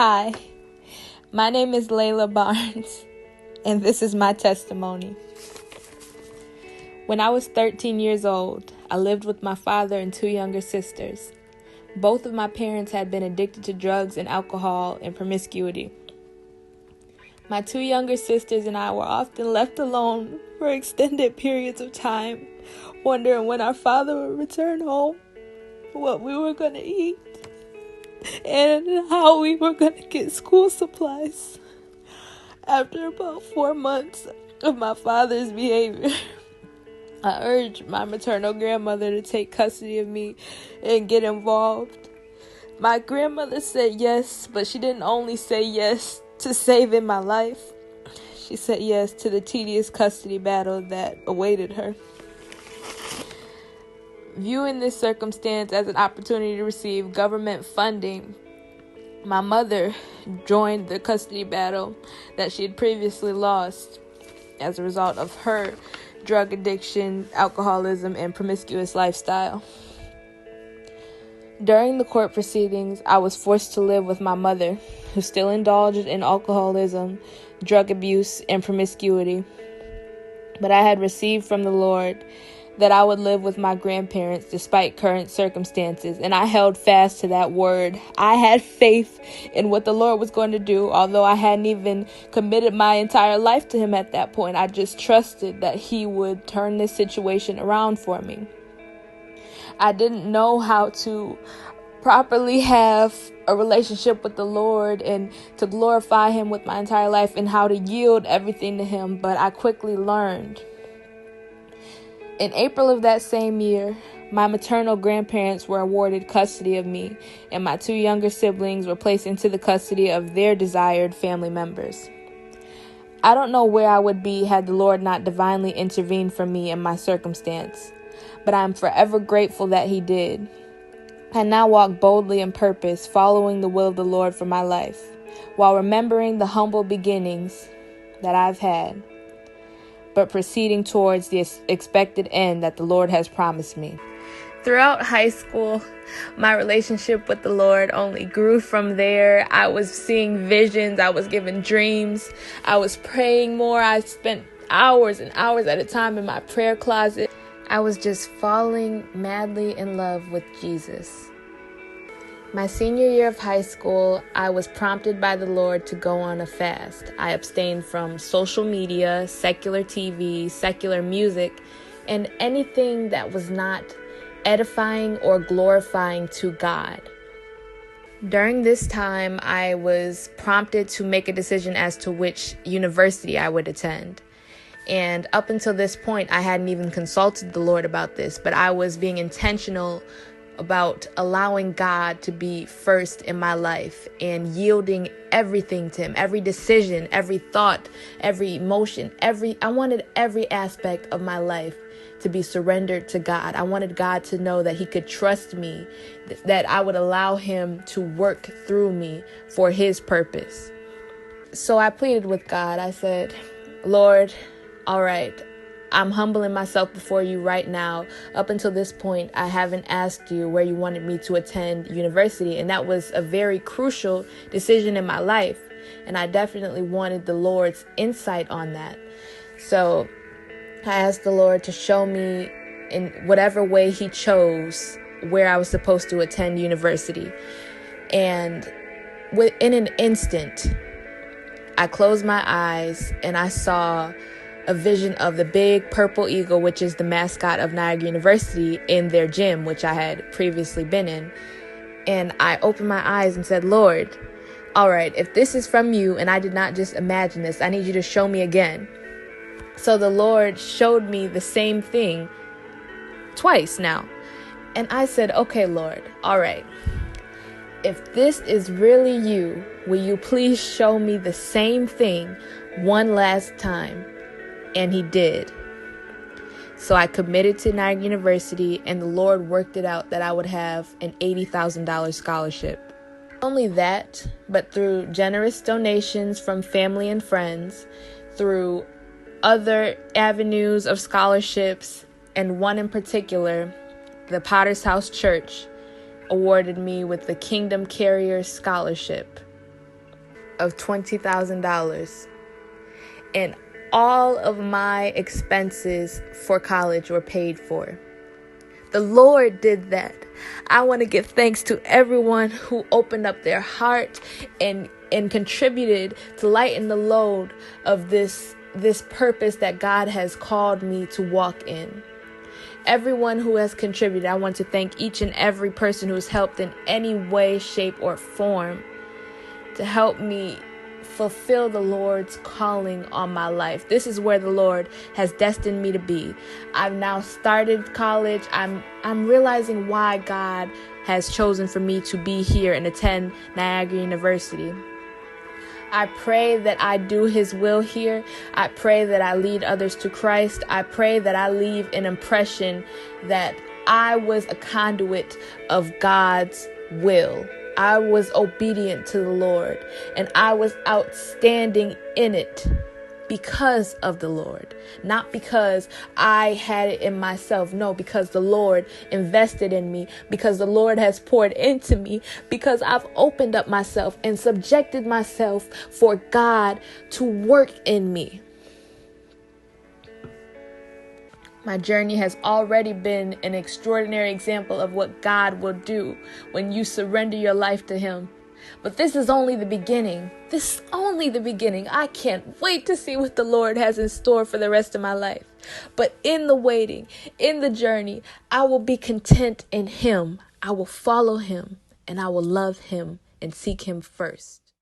Hi, my name is Laila Barnes, and this is my testimony. When I was 13 years old, I lived with my father and two younger sisters. Both of my parents had been addicted to drugs and alcohol and promiscuity. My two younger sisters and I were often left alone for extended periods of time, wondering when our father would return home, what we were going to eat, and how we were going to get school supplies. After about 4 months of my father's behavior, I urged my maternal grandmother to take custody of me and get involved. My grandmother said yes, but she didn't only say yes to saving my life. She said yes to the tedious custody battle that awaited her. Viewing this circumstance as an opportunity to receive government funding, my mother joined the custody battle that she had previously lost as a result of her drug addiction, alcoholism, and promiscuous lifestyle. During the court proceedings, I was forced to live with my mother, who still indulged in alcoholism, drug abuse, and promiscuity. But I had received from the Lord that I would live with my grandparents despite current circumstances, and I held fast to that word. I had faith in what the Lord was going to do, although I hadn't even committed my entire life to Him at that point. I just trusted that He would turn this situation around for me. I didn't know how to properly have a relationship with the Lord and to glorify Him with my entire life and how to yield everything to Him, but I quickly learned. In April of that same year, my maternal grandparents were awarded custody of me, and my two younger siblings were placed into the custody of their desired family members. I don't know where I would be had the Lord not divinely intervened for me in my circumstance, but I am forever grateful that He did. I now walk boldly in purpose, following the will of the Lord for my life, while remembering the humble beginnings that I've had, but proceeding towards the expected end that the Lord has promised me. Throughout high school, my relationship with the Lord only grew from there. I was seeing visions. I was given dreams. I was praying more. I spent hours and hours at a time in my prayer closet. I was just falling madly in love with Jesus. My senior year of high school, I was prompted by the Lord to go on a fast. I abstained from social media, secular TV, secular music, and anything that was not edifying or glorifying to God. During this time, I was prompted to make a decision as to which university I would attend. And up until this point, I hadn't even consulted the Lord about this, but I was being intentional about allowing God to be first in my life and yielding everything to Him, every decision, every thought, every emotion, I wanted every aspect of my life to be surrendered to God. I wanted God to know that He could trust me, that I would allow Him to work through me for His purpose. So I pleaded with God. I said, Lord, all right, I'm humbling myself before you right now. Up until this point, I haven't asked you where you wanted me to attend university, and that was a very crucial decision in my life, and I definitely wanted the Lord's insight on that. So I asked the Lord to show me in whatever way He chose where I was supposed to attend university. And within an instant, I closed my eyes and I saw a vision of the big purple eagle, which is the mascot of Niagara University, in their gym, which I had previously been in. And I opened my eyes and said, Lord, all right, if this is from you and I did not just imagine this, I need you to show me again. So the Lord showed me the same thing twice now. And I said, okay, Lord, all right. If this is really you, will you please show me the same thing one last time? And He did. So I committed to Niagara University, and the Lord worked it out that I would have an $80,000 scholarship. Not only that, but through generous donations from family and friends, through other avenues of scholarships, and one in particular, the Potter's House Church awarded me with the Kingdom Carrier Scholarship. of $20,000, and all of my expenses for college were paid for. The Lord did that. I want to give thanks to everyone who opened up their heart and contributed to lighten the load of this purpose that God has called me to walk in. Everyone who has contributed, I want to thank each and every person who has helped in any way, shape, or form to help me fulfill the Lord's calling on my life. This is where the Lord has destined me to be. I've now started college. I'm realizing why God has chosen for me to be here and attend Niagara University. I pray that I do His will here. I pray that I lead others to Christ. I pray that I leave an impression that I was a conduit of God's will. I was obedient to the Lord, and I was outstanding in it because of the Lord, not because I had it in myself. No, because the Lord invested in me, because the Lord has poured into me, because I've opened up myself and subjected myself for God to work in me. My journey has already been an extraordinary example of what God will do when you surrender your life to Him. But this is only the beginning. This is only the beginning. I can't wait to see what the Lord has in store for the rest of my life. But in the waiting, in the journey, I will be content in Him. I will follow Him, and I will love Him and seek Him first.